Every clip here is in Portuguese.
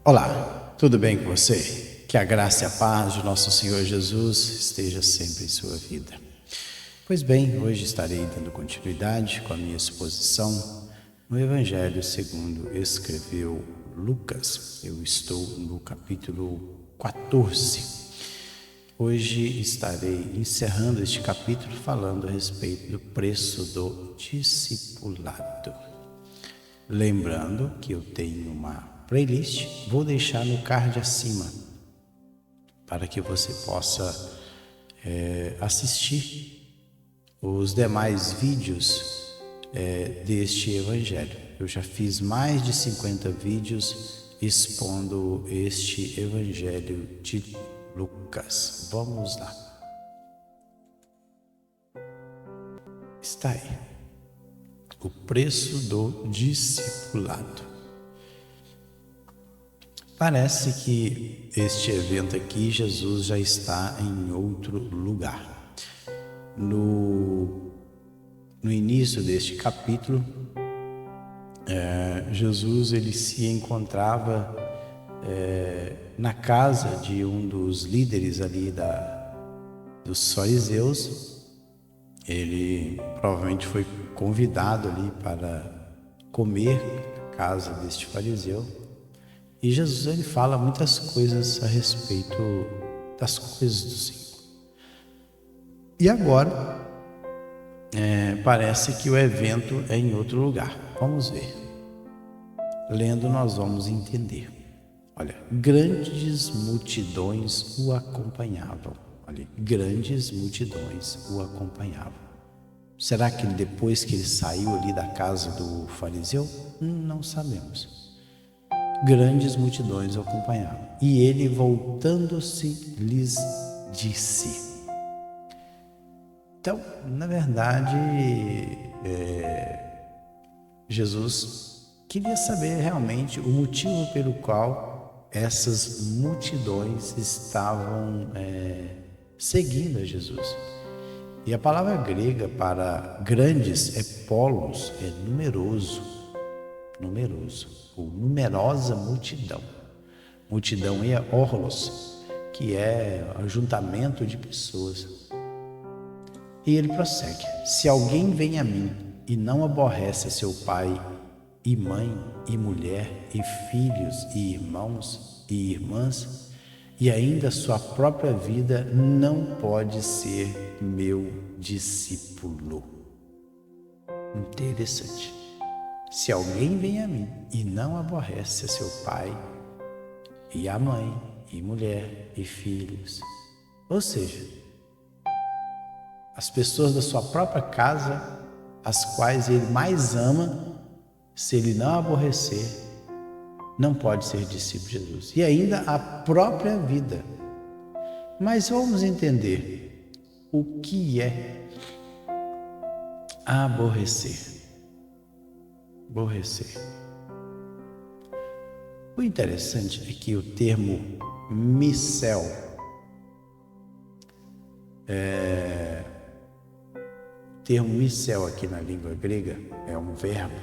Olá, tudo bem com você? Que a graça e a paz de nosso Senhor Jesus esteja sempre em sua vida. Pois bem, hoje estarei dando continuidade com a minha exposição no Evangelho segundo escreveu Lucas. Eu estou no capítulo 14. Hoje estarei encerrando este capítulo falando a respeito do preço do discipulado. Lembrando que eu tenho uma playlist, vou deixar no card acima para que você possa assistir os demais vídeos deste Evangelho. Eu já fiz mais de 50 vídeos expondo este Evangelho de Lucas. Vamos lá. Está aí. O preço do discipulado. Parece que este evento aqui, Jesus já está em outro lugar. No início deste capítulo, Jesus ele se encontrava na casa de um dos líderes ali dos fariseus. Ele provavelmente foi convidado ali para comer na casa deste fariseu. E Jesus ele fala muitas coisas a respeito das coisas do Senhor. E agora parece que o evento é em outro lugar. Vamos ver. Lendo nós vamos entender. Olha, grandes multidões o acompanhavam. Olha, grandes multidões o acompanhavam. Será que depois que ele saiu ali da casa do fariseu? Não sabemos. Grandes multidões o acompanhavam. E ele, voltando-se, lhes disse. Então, na verdade, Jesus queria saber realmente o motivo pelo qual essas multidões estavam seguindo a Jesus. E a palavra grega para grandes é polos, é numeroso, ou numerosa multidão. Multidão é orlos, que é ajuntamento de pessoas. E ele prossegue: se alguém vem a mim e não aborrece seu pai e mãe e mulher e filhos e irmãos e irmãs e ainda sua própria vida, não pode ser meu discípulo. Interessante. Se alguém vem a mim e não aborrece seu pai e a mãe e mulher e filhos, ou seja, as pessoas da sua própria casa, as quais ele mais ama, se ele não aborrecer, não pode ser discípulo de Jesus. E ainda a própria vida. Mas vamos entender o que é aborrecer. O interessante é que o termo missel aqui na língua grega é um verbo.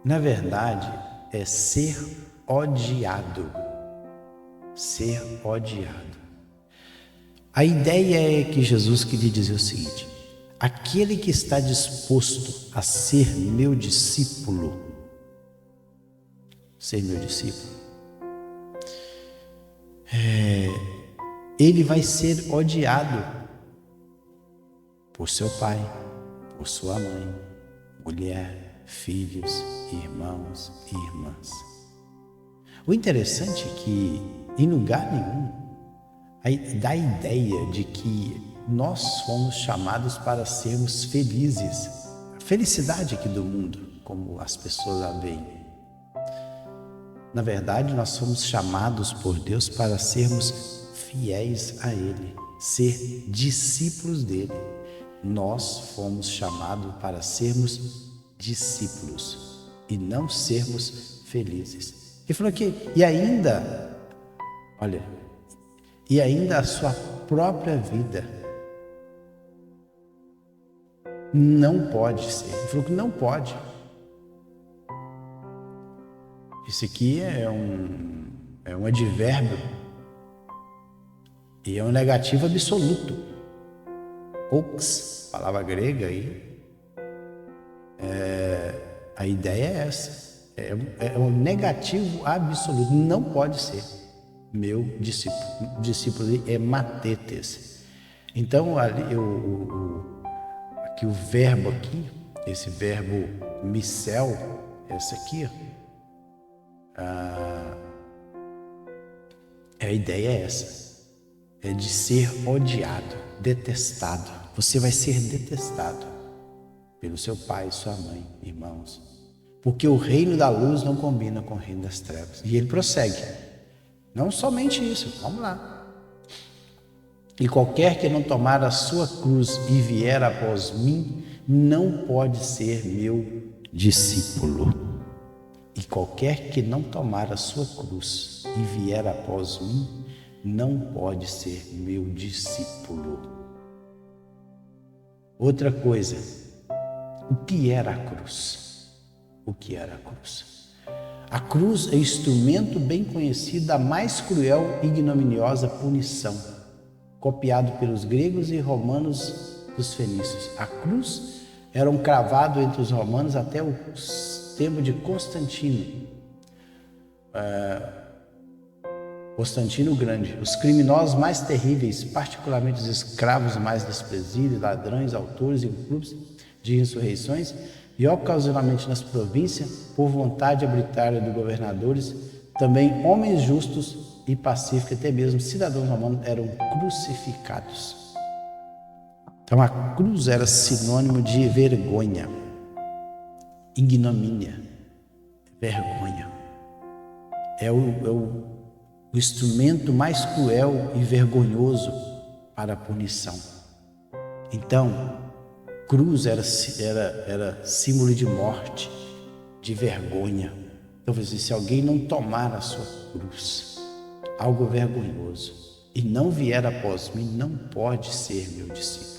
Na verdade, é ser odiado. Ser odiado. A ideia é que Jesus queria dizer o seguinte: aquele que está disposto a ser meu discípulo, ele vai ser odiado por seu pai, por sua mãe, mulher, filhos, irmãos e irmãs. O interessante é que em lugar nenhum dá a ideia de que nós fomos chamados para sermos felizes. A felicidade aqui do mundo, como as pessoas a veem. Na verdade, nós fomos chamados por Deus para sermos fiéis a Ele, ser discípulos dele. Nós fomos chamados para sermos discípulos e não sermos felizes. Ele falou aqui, e ainda a sua própria vida não pode ser. Ele falou que não pode. Esse aqui é um advérbio e é um negativo absoluto. Ox, palavra grega aí. A ideia é essa. É um negativo absoluto. Não pode ser meu discípulo. O discípulo é matetes. Então, ali, aqui o verbo aqui, esse verbo micel, essa aqui, a ideia é essa. É de ser odiado, detestado. Você vai ser detestado pelo seu pai, sua mãe, irmãos. Porque o reino da luz não combina com o reino das trevas. E ele prossegue. Não somente isso, vamos lá. E qualquer que não tomar a sua cruz e vier após mim, não pode ser meu discípulo. E qualquer que não tomar a sua cruz e vier após mim, não pode ser meu discípulo. Outra coisa, o que era a cruz? O que era a cruz? A cruz é instrumento bem conhecido da mais cruel e ignominiosa punição, copiado pelos gregos e romanos dos fenícios. A cruz era um cravado entre os romanos até o tempo de Constantino. Constantino o Grande. Os criminosos mais terríveis, particularmente os escravos mais desprezíveis, ladrões, autores e grupos de insurreições, e ocasionalmente nas províncias, por vontade arbitrária dos governadores, também homens justos e pacíficos, até mesmo cidadãos romanos, eram crucificados. Então a cruz era sinônimo de vergonha, ignomínia, vergonha. É o instrumento mais cruel e vergonhoso para a punição. Então, cruz era símbolo de morte, de vergonha. Então, se alguém não tomar a sua cruz, algo vergonhoso, e não vier após mim, não pode ser meu discípulo.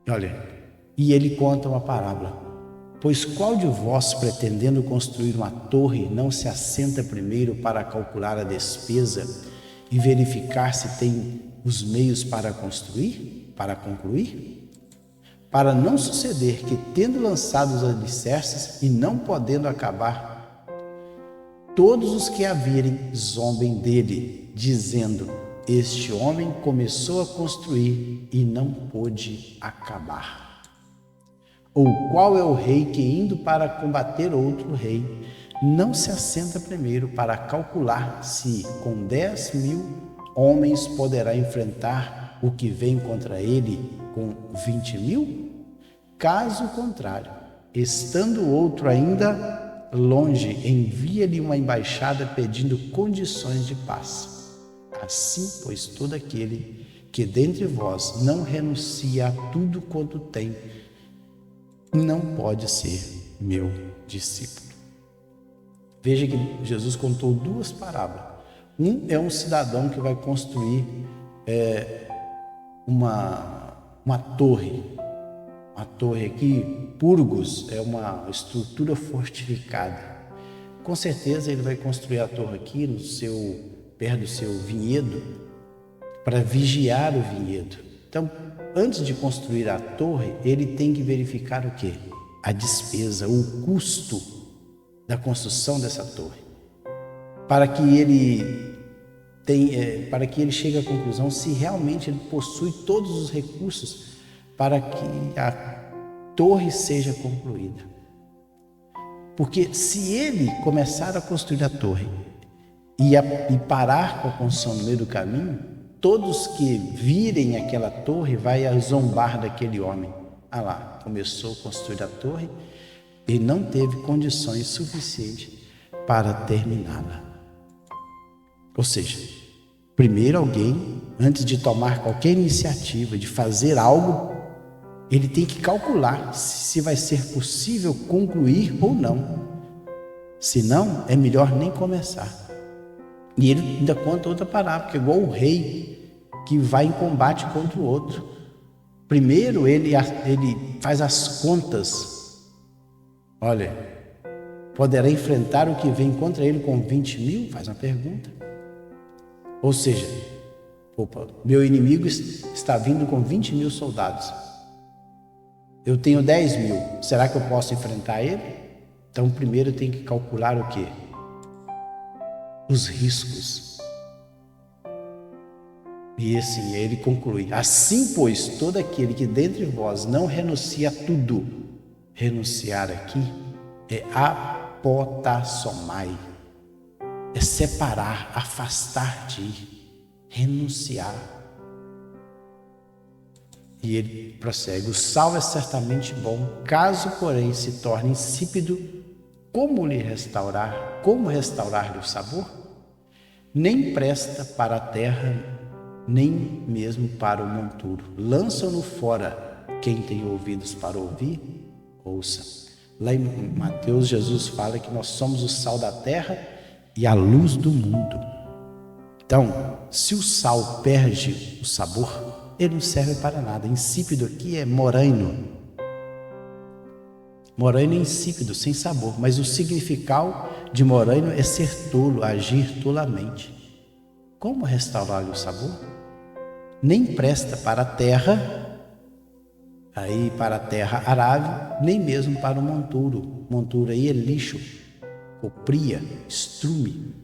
Olha, e ele conta uma parábola. Pois qual de vós, pretendendo construir uma torre, não se assenta primeiro para calcular a despesa e verificar se tem os meios para concluir? Para não suceder que, tendo lançado os alicerces e não podendo acabar, todos os que a virem zombem dele, dizendo: este homem começou a construir e não pôde acabar. Ou qual é o rei que, indo para combater outro rei, não se assenta primeiro para calcular se com 10.000 homens poderá enfrentar o que vem contra ele com 20.000? Caso contrário, estando outro ainda longe, envia-lhe uma embaixada pedindo condições de paz. Assim, pois, todo aquele que dentre vós não renuncia a tudo quanto tem, não pode ser meu discípulo. Veja que Jesus contou duas parábolas. Um é um cidadão que vai construir uma torre. Uma torre aqui, Purgos, é uma estrutura fortificada. Com certeza ele vai construir a torre aqui perto do seu vinhedo, para vigiar o vinhedo. Então, antes de construir a torre, ele tem que verificar o quê? A despesa, o custo da construção dessa torre, para que ele chegue à conclusão se realmente ele possui todos os recursos para que a torre seja concluída. Porque se ele começar a construir a torre e parar com a construção no meio do caminho, todos que virem aquela torre vai zombar daquele homem. Ah lá, começou a construir a torre e não teve condições suficientes para terminá-la. Ou seja, primeiro alguém, antes de tomar qualquer iniciativa, de fazer algo, ele tem que calcular se vai ser possível concluir ou não. Se não, é melhor nem começar. E ele ainda conta outra parábola, que é igual o rei que vai em combate contra o outro. Primeiro ele faz as contas. Olha, poderá enfrentar o que vem contra ele com 20 mil? Faz uma pergunta. Ou seja, opa, meu inimigo está vindo com 20 mil soldados. Eu tenho 10 mil. Será que eu posso enfrentar ele? Então, primeiro tem que calcular o quê? Os riscos. E assim, ele conclui: assim, pois, todo aquele que dentre vós não renuncia a tudo, renunciar aqui é apotassomai, é separar, afastar de, renunciar. E ele prossegue: o sal é certamente bom, caso porém se torne insípido, como lhe restaurar? Como restaurar-lhe o sabor? Nem presta para a terra, nem mesmo para o monturo. Lançam-no fora. Quem tem ouvidos para ouvir, ouça. Lá em Mateus, Jesus fala que nós somos o sal da terra e a luz do mundo. Então, se o sal perde o sabor, ele não serve para nada. Insípido aqui é moraino. Moraino é insípido, sem sabor. Mas o significado de moraino é ser tolo, agir tolamente. Como restaurar-lhe o sabor? Nem presta para a terra, aí para a terra arável, nem mesmo para o monturo. Monturo aí é lixo, copria, estrume.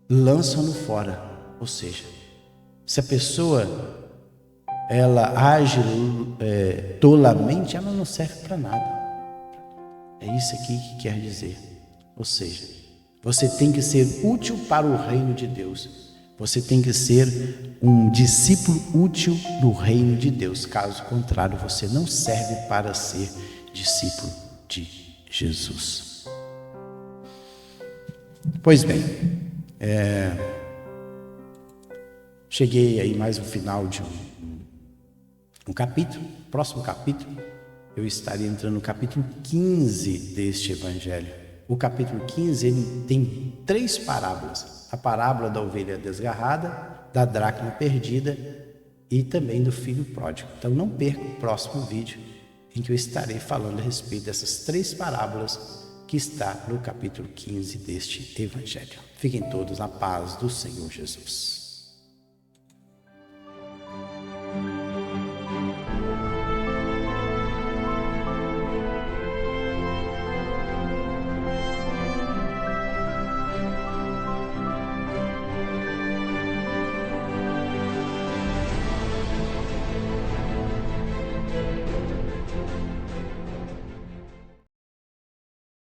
Lançam-no fora. Ou seja, se a pessoa ela age tolamente, ela não serve para nada. É isso aqui que quer dizer. Ou seja, você tem que ser útil para o reino de Deus. Você tem que ser um discípulo útil do reino de Deus. Caso contrário, você não serve para ser discípulo de Jesus. Pois bem, cheguei aí mais no final de um capítulo. Próximo capítulo, eu estaria entrando no capítulo 15 deste evangelho. O capítulo 15, ele tem 3 parábolas. A parábola da ovelha desgarrada, da dracma perdida e também do filho pródigo. Então não perca o próximo vídeo em que eu estarei falando a respeito dessas 3 parábolas que está no capítulo 15 deste evangelho. Fiquem todos na paz do Senhor Jesus.